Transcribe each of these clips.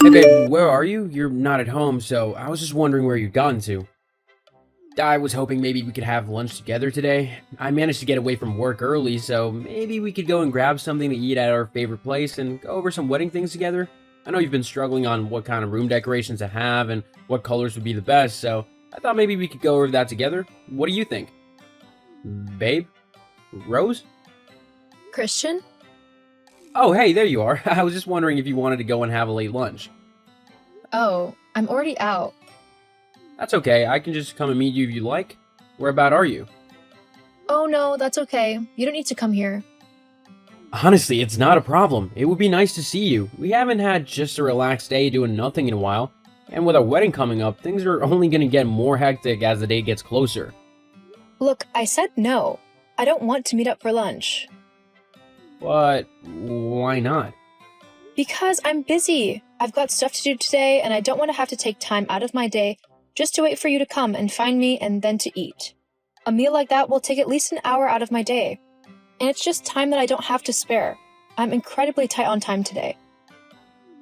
Hey babe, where are you? You're not at home, so I was just wondering where you'd gotten to. I was hoping maybe we could have lunch together today. I managed to get away from work early, so maybe we could go and grab something to eat at our favorite place and go over some wedding things together. I know you've been struggling on what kind of room decorations to have and what colors would be the best, so I thought maybe we could go over that together. What do you think? Babe? Rose? Christian? Oh, hey, there you are. I was just wondering if you wanted to go and have a late lunch. Oh, I'm already out. That's okay, I can just come and meet you if you like. Where about are you? Oh no, that's okay. You don't need to come here. Honestly, it's not a problem. It would be nice to see you. We haven't had just a relaxed day doing nothing in a while. And with our wedding coming up, things are only going to get more hectic as the day gets closer. Look, I said no. I don't want to meet up for lunch. But why not? Because I'm busy. I've got stuff to do today, and I don't want to have to take time out of my day just to wait for you to come and find me and then to eat. A meal like that will take at least an hour out of my day. And it's just time that I don't have to spare. I'm incredibly tight on time today.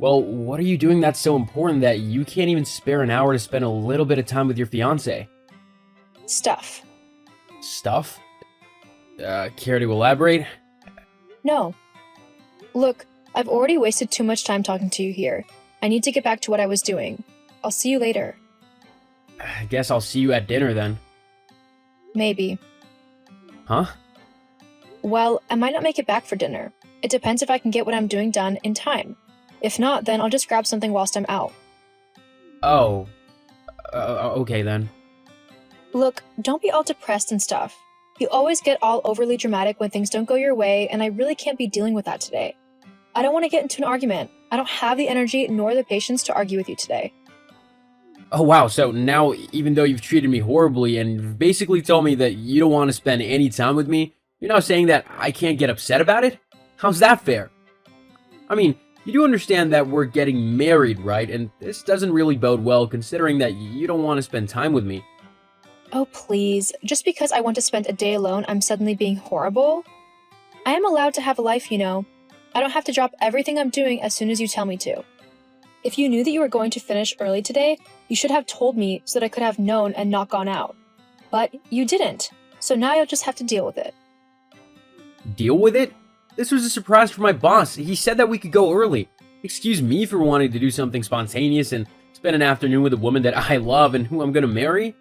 Well, what are you doing that's so important that you can't even spare an hour to spend a little bit of time with your fiancé? Stuff. Stuff? Care to elaborate? No. Look, I've already wasted too much time talking to you here. I need to get back to what I was doing. I'll see you later. I guess I'll see you at dinner then. Maybe. Huh? Well, I might not make it back for dinner. It depends if I can get what I'm doing done in time. If not, then I'll just grab something whilst I'm out. Oh. Okay then. Look, don't be all depressed and stuff. You always get all overly dramatic when things don't go your way, and I really can't be dealing with that today. I don't want to get into an argument. I don't have the energy nor the patience to argue with you today. Oh wow, so now even though you've treated me horribly and you've basically told me that you don't want to spend any time with me, you're now saying that I can't get upset about it? How's that fair? I mean, you do understand that we're getting married, right? And this doesn't really bode well considering that you don't want to spend time with me. Oh, please. Just because I want to spend a day alone, I'm suddenly being horrible? I am allowed to have a life, you know. I don't have to drop everything I'm doing as soon as you tell me to. If you knew that you were going to finish early today, you should have told me so that I could have known and not gone out. But you didn't, so now you'll just have to deal with it. Deal with it? This was a surprise for my boss. He said that we could go early. Excuse me for wanting to do something spontaneous and spend an afternoon with a woman that I love and who I'm gonna marry?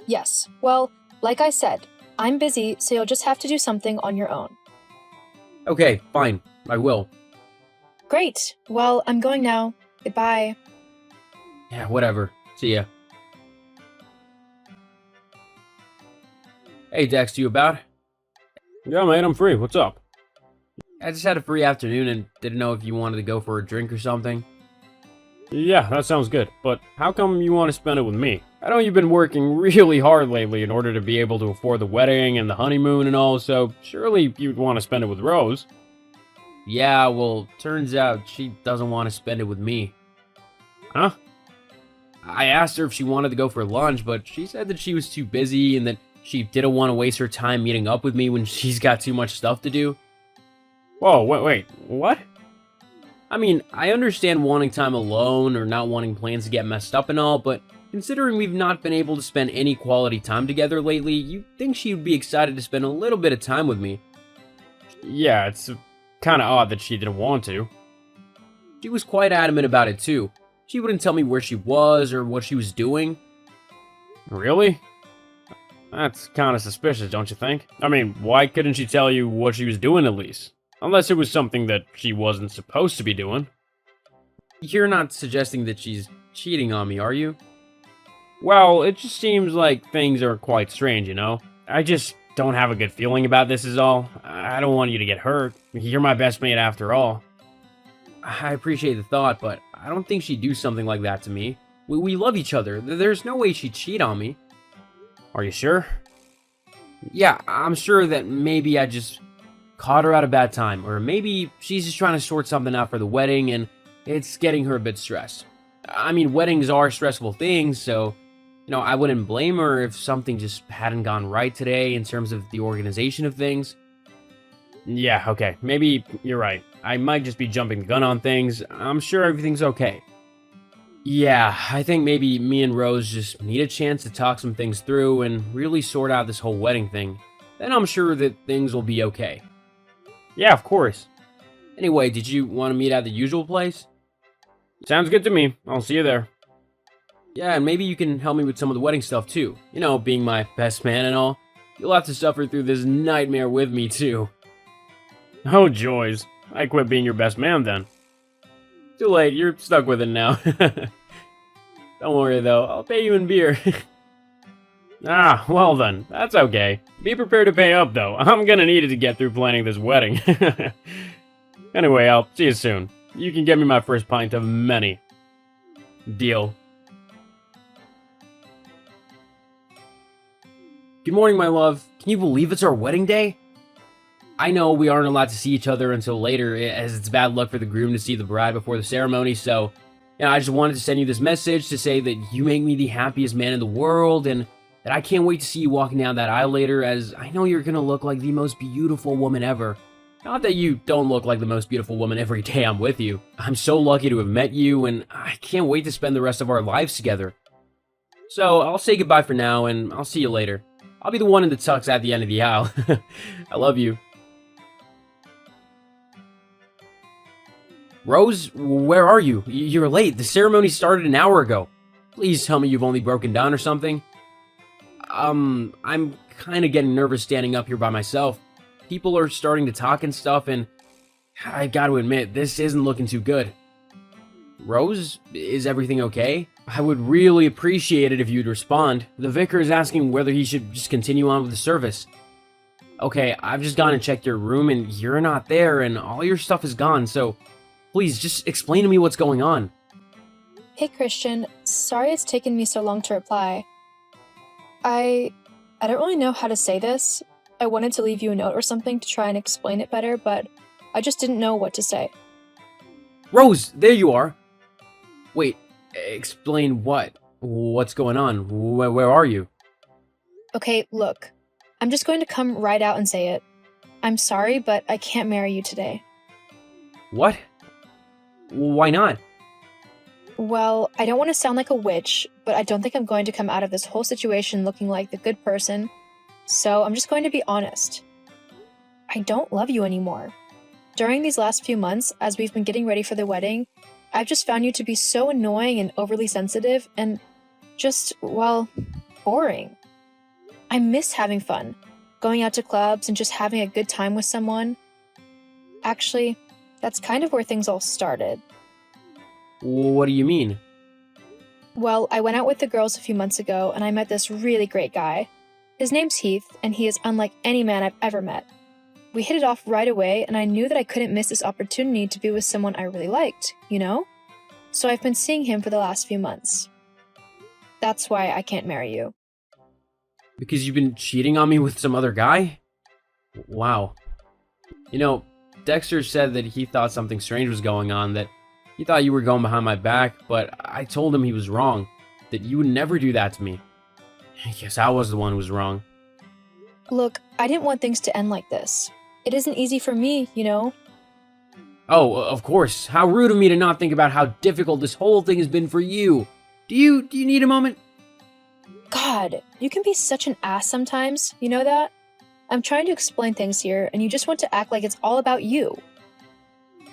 Yes, well, like I said, I'm busy, so you'll just have to do something on your own. Okay, fine. I will. Great. Well, I'm going now. Goodbye. Yeah, whatever. See ya. Hey, Dex, you about? Yeah, mate, I'm free. What's up? I just had a free afternoon and didn't know if you wanted to go for a drink or something. Yeah, that sounds good. But how come you want to spend it with me? I know you've been working really hard lately in order to be able to afford the wedding and the honeymoon and all, so surely you'd want to spend it with Rose. Yeah, well, turns out she doesn't want to spend it with me. Huh? I asked her if she wanted to go for lunch, but she said that she was too busy and that she didn't want to waste her time meeting up with me when she's got too much stuff to do. Whoa, wait, what? I mean, I understand wanting time alone or not wanting plans to get messed up and all, but considering we've not been able to spend any quality time together lately, you'd think she would be excited to spend a little bit of time with me. Yeah, it's kind of odd that she didn't want to. She was quite adamant about it too. She wouldn't tell me where she was or what she was doing. Really? That's kind of suspicious, don't you think? I mean, why couldn't she tell you what she was doing at least? Unless it was something that she wasn't supposed to be doing. You're not suggesting that she's cheating on me, are you? Well, it just seems like things are quite strange, you know? I just don't have a good feeling about this is all. I don't want you to get hurt. You're my best mate after all. I appreciate the thought, but I don't think she'd do something like that to me. We love each other. There's no way she'd cheat on me. Are you sure? Yeah, I'm sure that maybe I just caught her at a bad time, or maybe she's just trying to sort something out for the wedding and it's getting her a bit stressed. I mean, weddings are stressful things, so, I wouldn't blame her if something just hadn't gone right today in terms of the organization of things. Yeah, okay. Maybe you're right. I might just be jumping the gun on things. I'm sure everything's okay. Yeah, I think maybe me and Rose just need a chance to talk some things through and really sort out this whole wedding thing. Then I'm sure that things will be okay. Yeah, of course. Anyway, did you want to meet at the usual place? Sounds good to me. I'll see you there. Yeah, and maybe you can help me with some of the wedding stuff too. You know, being my best man and all. You'll have to suffer through this nightmare with me too. Oh, joys. I quit being your best man then. Too late, you're stuck with it now. Don't worry though, I'll pay you in beer. Ah, well then. That's okay. Be prepared to pay up though. I'm gonna need it to get through planning this wedding. Anyway, I'll see you soon. You can get me my first pint of many. Deal. Good morning, my love. Can you believe it's our wedding day? I know we aren't allowed to see each other until later, as it's bad luck for the groom to see the bride before the ceremony, so I just wanted to send you this message to say that you make me the happiest man in the world, and that I can't wait to see you walking down that aisle later, as I know you're gonna look like the most beautiful woman ever. Not that you don't look like the most beautiful woman every day I'm with you. I'm so lucky to have met you, and I can't wait to spend the rest of our lives together. So, I'll say goodbye for now, and I'll see you later. I'll be the one in the tux at the end of the aisle. I love you. Rose, where are you? You're late. The ceremony started an hour ago. Please tell me you've only broken down or something. I'm kind of getting nervous standing up here by myself. People are starting to talk and stuff, and I gotta admit, this isn't looking too good. Rose, is everything okay? I would really appreciate it if you'd respond. The vicar is asking whether he should just continue on with the service. Okay, I've just gone and checked your room, and you're not there, and all your stuff is gone, so please, just explain to me what's going on. Hey Christian, sorry it's taken me so long to reply. I don't really know how to say this. I wanted to leave you a note or something to try and explain it better, but I just didn't know what to say. Rose, there you are. Wait, explain what? What's going on? Where are you? Okay, look. I'm just going to come right out and say it. I'm sorry, but I can't marry you today. What? Why not? Well, I don't want to sound like a witch, but I don't think I'm going to come out of this whole situation looking like the good person, so I'm just going to be honest. I don't love you anymore. During these last few months, as we've been getting ready for the wedding, I've just found you to be so annoying and overly sensitive and just, well, boring. I miss having fun, going out to clubs and just having a good time with someone. Actually, that's kind of where things all started. What do you mean? Well, I went out with the girls a few months ago and I met this really great guy. His name's Heath, and he is unlike any man I've ever met. We hit it off right away, and I knew that I couldn't miss this opportunity to be with someone I really liked, you know? So I've been seeing him for the last few months. That's why I can't marry you. Because you've been cheating on me with some other guy? Wow. You know, Dexter said that he thought something strange was going on, that he thought you were going behind my back, but I told him he was wrong, that you would never do that to me. I guess I was the one who was wrong. Look, I didn't want things to end like this. It isn't easy for me, you know? Oh, of course. How rude of me to not think about how difficult this whole thing has been for you. Do you need a moment? God, you can be such an ass sometimes, you know that? I'm trying to explain things here, and you just want to act like it's all about you.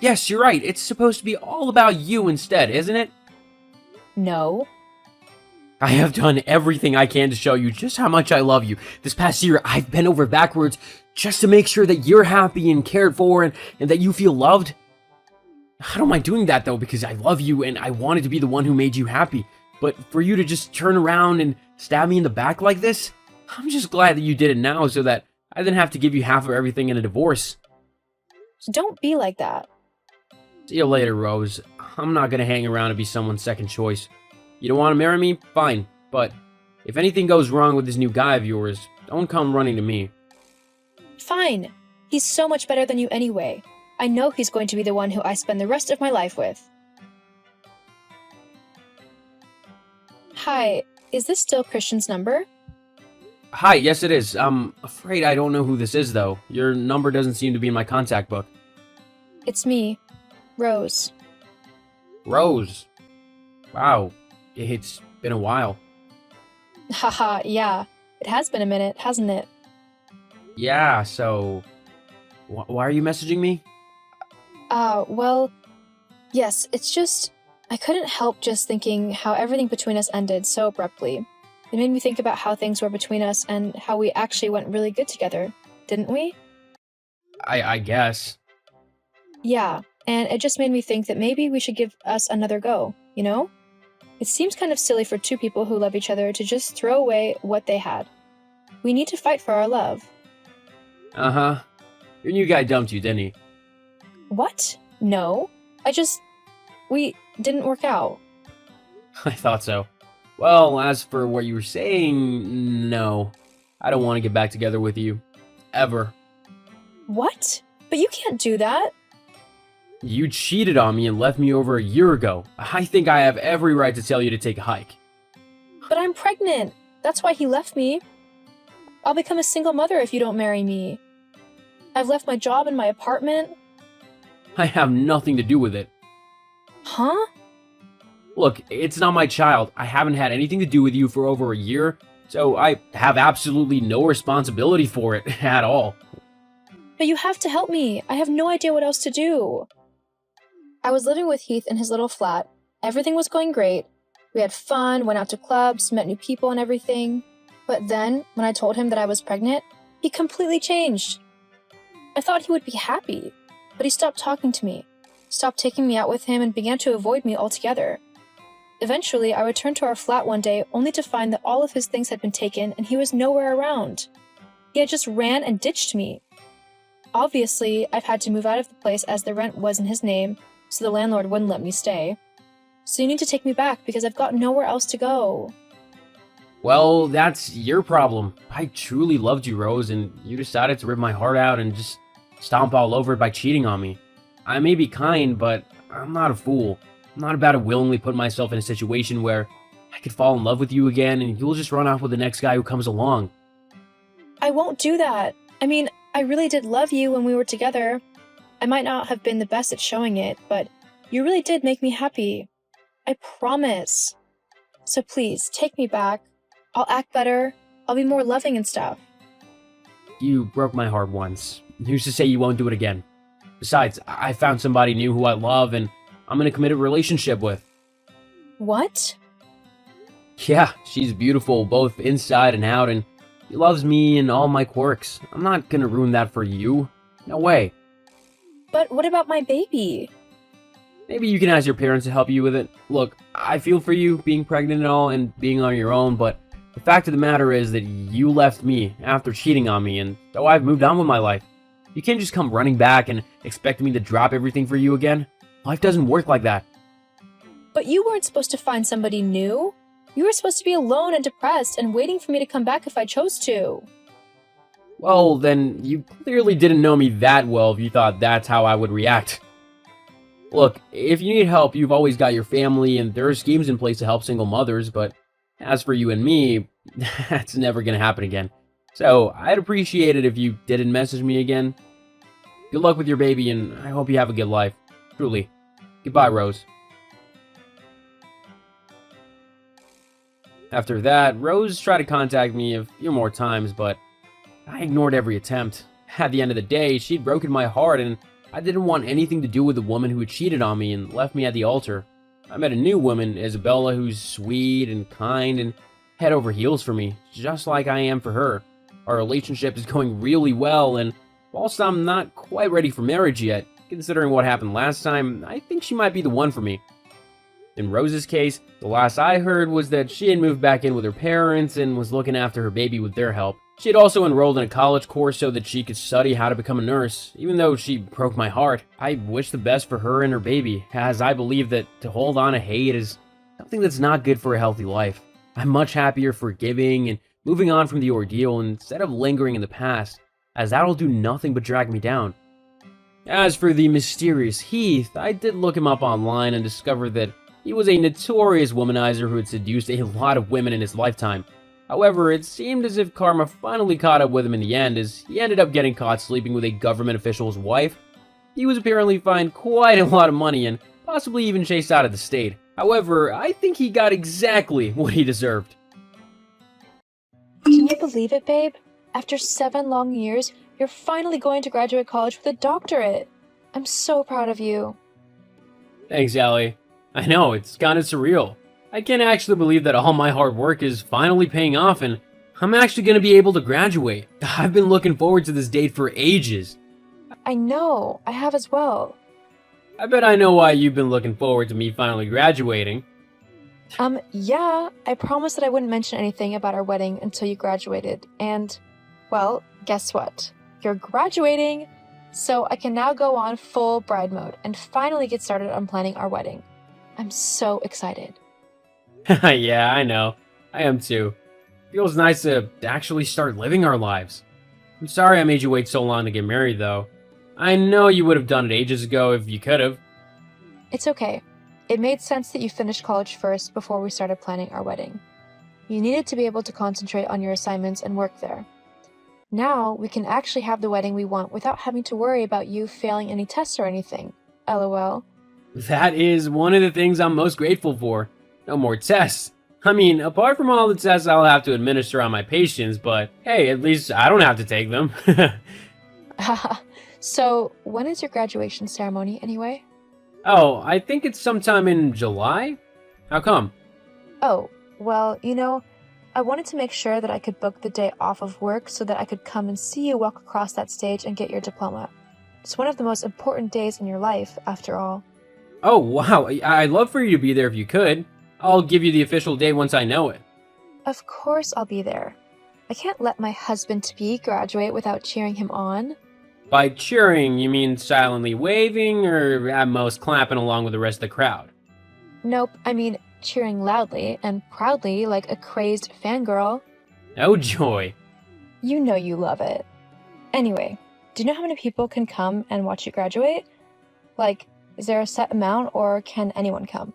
Yes, you're right. It's supposed to be all about you instead, isn't it? No. I have done everything I can to show you just how much I love you. This past year, I've bent over backwards just to make sure that you're happy and cared for and that you feel loved. I don't mind doing that though, because I love you and I wanted to be the one who made you happy. But for you to just turn around and stab me in the back like this, I'm just glad that you did it now so that I didn't have to give you half of everything in a divorce. Don't be like that. See you later, Rose. I'm not gonna hang around to be someone's second choice. You don't want to marry me? Fine. But if anything goes wrong with this new guy of yours, don't come running to me. Fine. He's so much better than you anyway. I know he's going to be the one who I spend the rest of my life with. Hi, is this still Christian's number? Hi, yes it is. I'm afraid I don't know who this is, though. Your number doesn't seem to be in my contact book. It's me, Rose. Rose. Wow, it's been a while. Haha, yeah. It has been a minute, hasn't it? Yeah, so... why are you messaging me? Well, yes, it's just. I couldn't help just thinking how everything between us ended so abruptly. It made me think about how things were between us and how we actually went really good together, didn't we? I guess. Yeah, and it just made me think that maybe we should give us another go, you know? It seems kind of silly for two people who love each other to just throw away what they had. We need to fight for our love. Uh-huh. Your new guy dumped you, didn't he? What? No. We didn't work out. I thought so. Well, as for what you were saying, no. I don't want to get back together with you. Ever. What? But you can't do that. You cheated on me and left me over a year ago. I think I have every right to tell you to take a hike. But I'm pregnant. That's why he left me. I'll become a single mother if you don't marry me. I've left my job and my apartment. I have nothing to do with it. Huh? Look, it's not my child. I haven't had anything to do with you for over a year, so I have absolutely no responsibility for it at all. But you have to help me. I have no idea what else to do. I was living with Heath in his little flat. Everything was going great. We had fun, went out to clubs, met new people and everything. But then, when I told him that I was pregnant, he completely changed. I thought he would be happy, but he stopped talking to me, stopped taking me out with him, and began to avoid me altogether. Eventually, I returned to our flat one day only to find that all of his things had been taken and he was nowhere around. He had just ran and ditched me. Obviously, I've had to move out of the place as the rent was in his name, so the landlord wouldn't let me stay. So you need to take me back because I've got nowhere else to go. Well, that's your problem. I truly loved you, Rose, and you decided to rip my heart out and just stomp all over it by cheating on me. I may be kind, but I'm not a fool. I'm not about to willingly put myself in a situation where I could fall in love with you again and you'll just run off with the next guy who comes along. I won't do that. I mean, I really did love you when we were together. I might not have been the best at showing it, but you really did make me happy. I promise. So please, take me back. I'll act better. I'll be more loving and stuff. You broke my heart once. Who's to say you won't do it again? Besides, I found somebody new who I love and I'm in a committed relationship with. What? Yeah, she's beautiful both inside and out, and she loves me and all my quirks. I'm not gonna ruin that for you. No way. But what about my baby? Maybe you can ask your parents to help you with it. Look, I feel for you being pregnant and all and being on your own, but the fact of the matter is that you left me after cheating on me, and though I've moved on with my life, you can't just come running back and expect me to drop everything for you again. Life doesn't work like that. But you weren't supposed to find somebody new. You were supposed to be alone and depressed and waiting for me to come back if I chose to. Well, then you clearly didn't know me that well if you thought that's how I would react. Look, if you need help, you've always got your family and there are schemes in place to help single mothers, but as for you and me, that's never gonna happen again. So, I'd appreciate it if you didn't message me again. Good luck with your baby and I hope you have a good life. Truly. Goodbye, Rose. After that, Rose tried to contact me a few more times, but I ignored every attempt. At the end of the day, she'd broken my heart and I didn't want anything to do with the woman who had cheated on me and left me at the altar. I met a new woman, Isabella, who's sweet and kind and head over heels for me, just like I am for her. Our relationship is going really well, and whilst I'm not quite ready for marriage yet, considering what happened last time, I think she might be the one for me. In Rose's case, the last I heard was that she had moved back in with her parents and was looking after her baby with their help. She had also enrolled in a college course so that she could study how to become a nurse. Even though she broke my heart, I wish the best for her and her baby, as I believe that to hold on to hate is something that's not good for a healthy life. I'm much happier forgiving and moving on from the ordeal instead of lingering in the past, as that'll do nothing but drag me down. As for the mysterious Heath, I did look him up online and discovered that he was a notorious womanizer who had seduced a lot of women in his lifetime. However, it seemed as if karma finally caught up with him in the end, as he ended up getting caught sleeping with a government official's wife. He was apparently fined quite a lot of money and possibly even chased out of the state. However, I think he got exactly what he deserved. Can you believe it, babe? After 7 long years, you're finally going to graduate college with a doctorate. I'm so proud of you. Thanks, Allie. I know, it's kinda surreal. I can't actually believe that all my hard work is finally paying off and I'm actually gonna be able to graduate. I've been looking forward to this date for ages. I know, I have as well. I bet I know why you've been looking forward to me finally graduating. Yeah, I promised that I wouldn't mention anything about our wedding until you graduated, and, well, guess what? You're graduating! So I can now go on full bride mode and finally get started on planning our wedding. I'm so excited. Yeah, I know. I am too. Feels nice to actually start living our lives. I'm sorry I made you wait so long to get married, though. I know you would have done it ages ago if you could have. It's okay. It made sense that you finished college first before we started planning our wedding. You needed to be able to concentrate on your assignments and work there. Now, we can actually have the wedding we want without having to worry about you failing any tests or anything. LOL. That is one of the things I'm most grateful for. No more tests. I mean, apart from all the tests I'll have to administer on my patients, but hey, at least I don't have to take them. Haha. So, when is your graduation ceremony anyway? Oh, I think it's sometime in July? How come? Oh, well, I wanted to make sure that I could book the day off of work so that I could come and see you walk across that stage and get your diploma. It's one of the most important days in your life, after all. Oh, wow. I'd love for you to be there if you could. I'll give you the official date once I know it. Of course I'll be there. I can't let my husband-to-be graduate without cheering him on. By cheering, you mean silently waving, or at most clapping along with the rest of the crowd? Nope, I mean cheering loudly and proudly like a crazed fangirl. Oh joy. You know you love it. Anyway, do you know how many people can come and watch you graduate? Like, is there a set amount or can anyone come?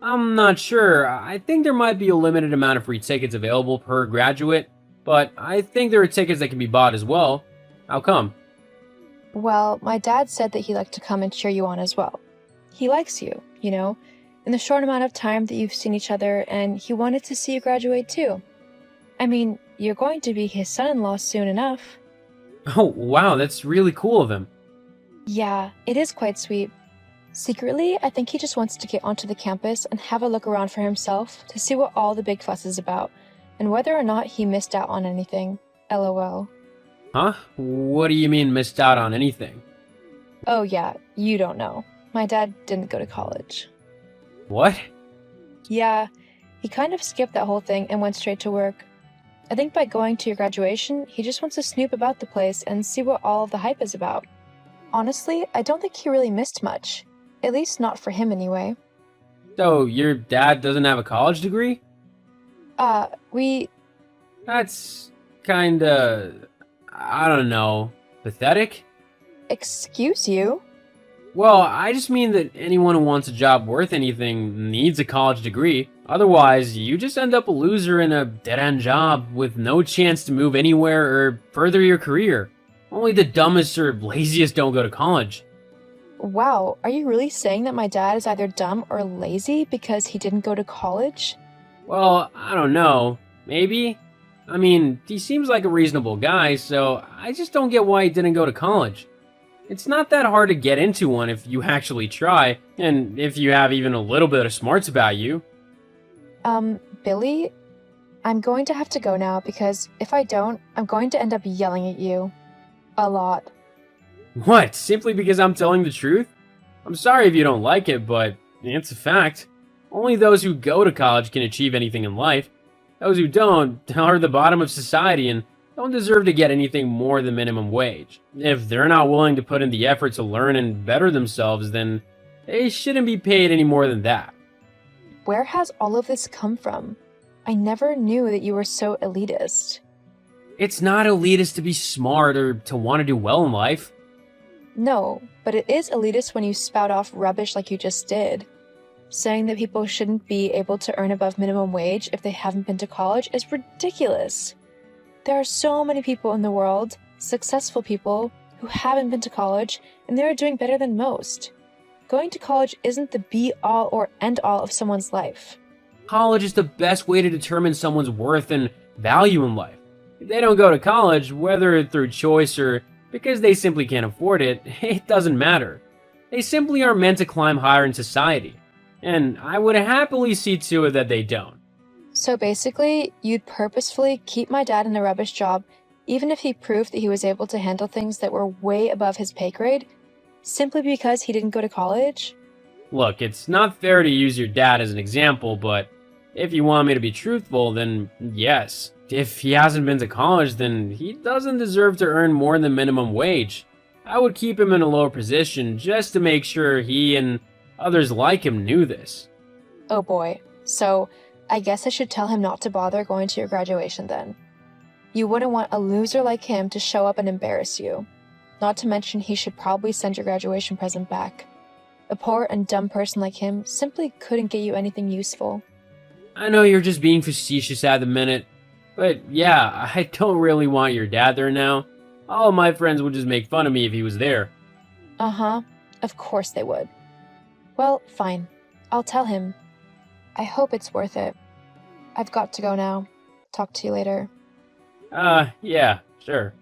I'm not sure. I think there might be a limited amount of free tickets available per graduate, but I think there are tickets that can be bought as well. How come? Well, my dad said that he'd like to come and cheer you on as well. He likes you, in the short amount of time that you've seen each other, and he wanted to see you graduate too. I mean, you're going to be his son-in-law soon enough. Oh, wow, that's really cool of him. Yeah, it is quite sweet. Secretly, I think he just wants to get onto the campus and have a look around for himself to see what all the big fuss is about, and whether or not he missed out on anything. LOL. Huh? What do you mean missed out on anything? Oh yeah, you don't know. My dad didn't go to college. What? Yeah, he kind of skipped that whole thing and went straight to work. I think by going to your graduation, he just wants to snoop about the place and see what all of the hype is about. Honestly, I don't think he really missed much. At least not for him anyway. So, your dad doesn't have a college degree? We... That's kinda... I don't know. Pathetic? Excuse you? Well, I just mean that anyone who wants a job worth anything needs a college degree. Otherwise, you just end up a loser in a dead-end job with no chance to move anywhere or further your career. Only the dumbest or laziest don't go to college. Wow, are you really saying that my dad is either dumb or lazy because he didn't go to college? Well, I don't know. Maybe? I mean, he seems like a reasonable guy, so I just don't get why he didn't go to college. It's not that hard to get into one if you actually try, and if you have even a little bit of smarts about you. Billy? I'm going to have to go now because if I don't, I'm going to end up yelling at you. A lot. What? Simply because I'm telling the truth? I'm sorry if you don't like it, but it's a fact. Only those who go to college can achieve anything in life. Those who don't are the bottom of society and don't deserve to get anything more than minimum wage. If they're not willing to put in the effort to learn and better themselves, then they shouldn't be paid any more than that. Where has all of this come from? I never knew that you were so elitist. It's not elitist to be smart or to want to do well in life. No, but it is elitist when you spout off rubbish like you just did. saying that people shouldn't be able to earn above minimum wage if they haven't been to college is ridiculous. There are so many people in the world, successful people, who haven't been to college, and they are doing better than most. Going to college isn't the be-all or end-all of someone's life. College is the best way to determine someone's worth and value in life. If they don't go to college, whether through choice or because they simply can't afford it, it doesn't matter. They simply are meant to climb higher in society. And I would happily see to it that they don't. So basically, you'd purposefully keep my dad in a rubbish job, even if he proved that he was able to handle things that were way above his pay grade, simply because he didn't go to college? Look, it's not fair to use your dad as an example, but if you want me to be truthful, then yes. If he hasn't been to college, then he doesn't deserve to earn more than minimum wage. I would keep him in a lower position just to make sure he and others like him knew this. Oh boy, so I guess I should tell him not to bother going to your graduation then. You wouldn't want a loser like him to show up and embarrass you. Not to mention he should probably send your graduation present back. A poor and dumb person like him simply couldn't get you anything useful. I know you're just being facetious at the minute, but yeah, I don't really want your dad there now. All of my friends would just make fun of me if he was there. Uh-huh, of course they would. Well, fine. I'll tell him. I hope it's worth it. I've got to go now. Talk to you later. Yeah, sure.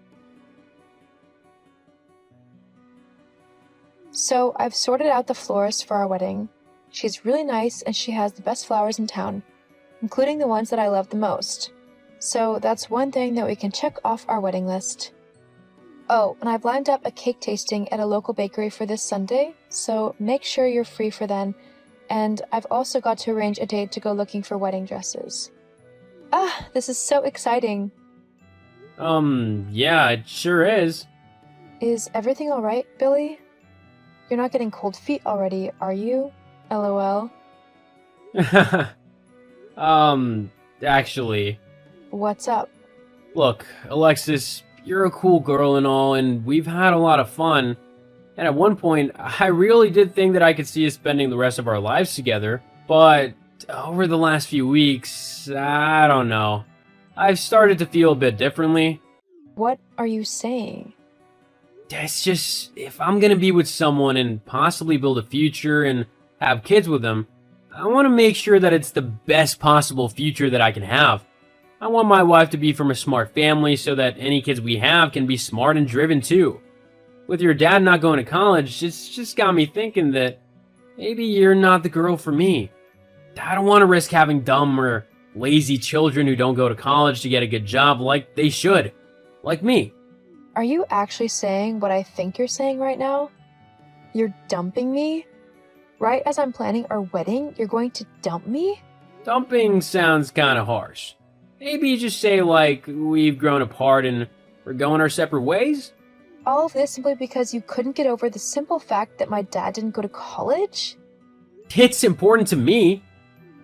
So, I've sorted out the florist for our wedding. She's really nice and she has the best flowers in town, including the ones that I love the most. So, that's one thing that we can check off our wedding list. Oh, and I've lined up a cake tasting at a local bakery for this Sunday, so make sure you're free for then. And I've also got to arrange a date to go looking for wedding dresses. Ah, this is so exciting. Yeah, it sure is. Is everything alright, Billy? You're not getting cold feet already, are you? LOL. Actually, What's up? look, Alexis, you're a cool girl and all, and we've had a lot of fun. And at one point, I really did think that I could see us spending the rest of our lives together. But over the last few weeks, I don't know. I've started to feel a bit differently. What are you saying? It's just, if I'm gonna be with someone and possibly build a future and have kids with them, I want to make sure that it's the best possible future that I can have. I want my wife to be from a smart family so that any kids we have can be smart and driven too. With your dad not going to college, it's just got me thinking that maybe you're not the girl for me. I don't want to risk having dumb or lazy children who don't go to college to get a good job like they should. Like me. Are you actually saying what I think you're saying right now? You're dumping me? Right as I'm planning our wedding, you're going to dump me? Dumping sounds kind of harsh. Maybe you just say like, we've grown apart and we're going our separate ways? All of this simply because you couldn't get over the simple fact that my dad didn't go to college? It's important to me.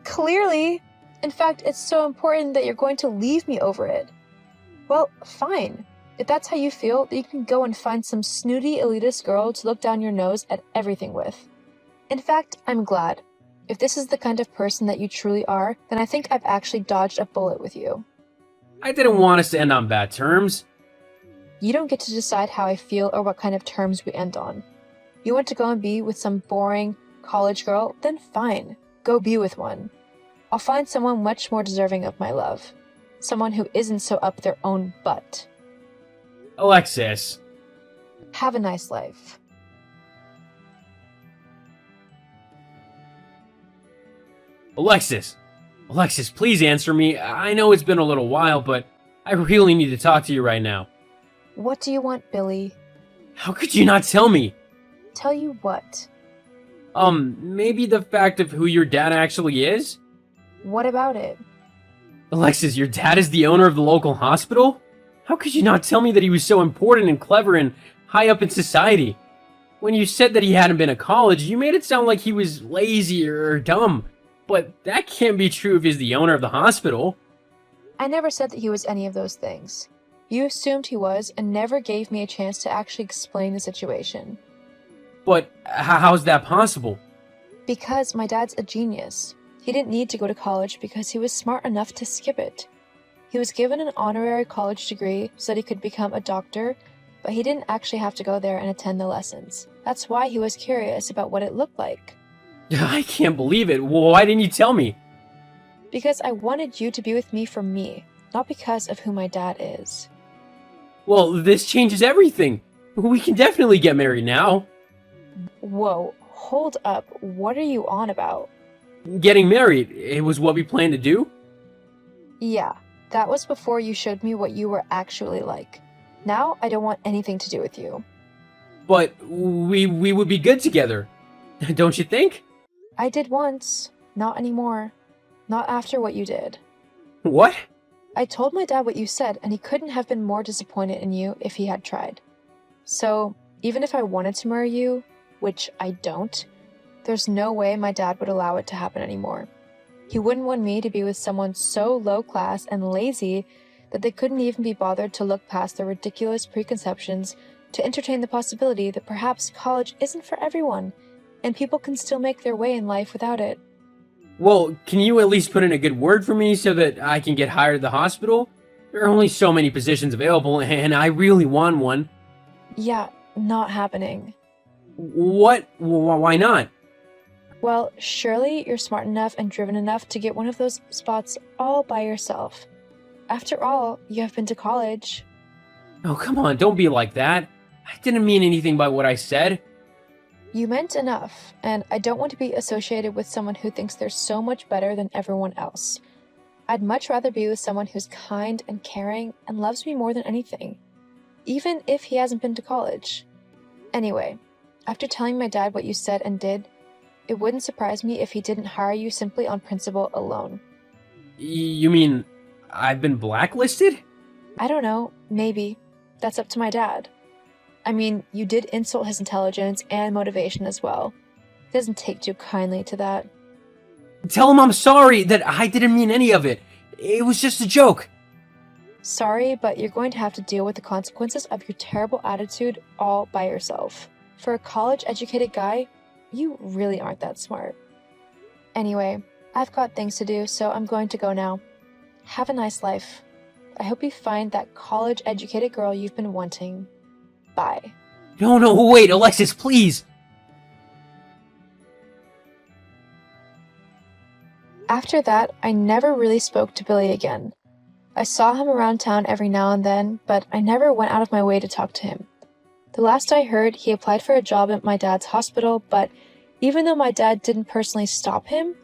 Clearly. In fact, it's so important that you're going to leave me over it. Well, fine. If that's how you feel, then you can go and find some snooty elitist girl to look down your nose at everything with. In fact, I'm glad. If this is the kind of person that you truly are, then I think I've actually dodged a bullet with you. I didn't want us to end on bad terms. You don't get to decide how I feel or what kind of terms we end on. You want to go and be with some boring college girl? Then fine. Go be with one. I'll find someone much more deserving of my love. Someone who isn't so up their own butt. Alexis. Have a nice life. Alexis. Alexis, please answer me. I know it's been a little while, but I really need to talk to you right now. What do you want, Billy? How could you not tell me? Tell you what? Maybe the fact of who your dad actually is? What about it? Alexis, your dad is the owner of the local hospital? How could you not tell me that he was so important and clever and high up in society? When you said that he hadn't been to college, you made it sound like he was lazy or dumb. But that can't be true if he's the owner of the hospital. I never said that he was any of those things. You assumed he was and never gave me a chance to actually explain the situation. But how's that possible? Because my dad's a genius. He didn't need to go to college because he was smart enough to skip it. He was given an honorary college degree so that he could become a doctor, but he didn't actually have to go there and attend the lessons. That's why he was curious about what it looked like. I can't believe it. Why didn't you tell me? Because I wanted you to be with me for me, not because of who my dad is. Well, this changes everything. We can definitely get married now. Whoa, hold up. What are you on about? Getting married, it was what we planned to do? Yeah, that was before you showed me what you were actually like. Now I don't want anything to do with you. But we would be good together. Don't you think? I did once. Not anymore. Not after what you did. What? I told my dad what you said, and he couldn't have been more disappointed in you if he had tried. So, even if I wanted to marry you, which I don't, there's no way my dad would allow it to happen anymore. He wouldn't want me to be with someone so low class and lazy that they couldn't even be bothered to look past their ridiculous preconceptions to entertain the possibility that perhaps college isn't for everyone, and people can still make their way in life without it. Well, can you at least put in a good word for me so that I can get hired at the hospital? There are only so many positions available, and I really want one. Yeah, not happening. What? Why not? Well, surely you're smart enough and driven enough to get one of those spots all by yourself. After all, you have been to college. Oh, come on, don't be like that. I didn't mean anything by what I said. You meant enough, and I don't want to be associated with someone who thinks they're so much better than everyone else. I'd much rather be with someone who's kind and caring and loves me more than anything, even if he hasn't been to college. Anyway, after telling my dad what you said and did, it wouldn't surprise me if he didn't hire you simply on principle alone. You mean I've been blacklisted? I don't know, maybe. That's up to my dad. I mean, you did insult his intelligence and motivation as well. He doesn't take too kindly to that. Tell him I'm sorry, that I didn't mean any of it. It was just a joke. Sorry, but you're going to have to deal with the consequences of your terrible attitude all by yourself. For a college-educated guy, you really aren't that smart. Anyway, I've got things to do, so I'm going to go now. Have a nice life. I hope you find that college-educated girl you've been wanting. Bye. No, wait, Alexis, please. After that, I never really spoke to Billy again. I saw him around town every now and then, but I never went out of my way to talk to him. The last I heard, he applied for a job at my dad's hospital, but even though my dad didn't personally stop him,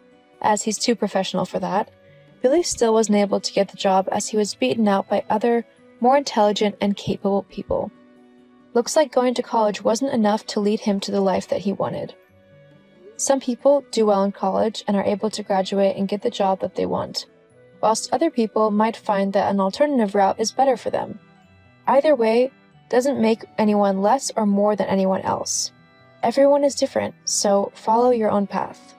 as he's too professional for that, Billy still wasn't able to get the job as he was beaten out by other, more intelligent and capable people. Looks like going to college wasn't enough to lead him to the life that he wanted. Some people do well in college and are able to graduate and get the job that they want, whilst other people might find that an alternative route is better for them. Either way doesn't make anyone less or more than anyone else. Everyone is different, so follow your own path.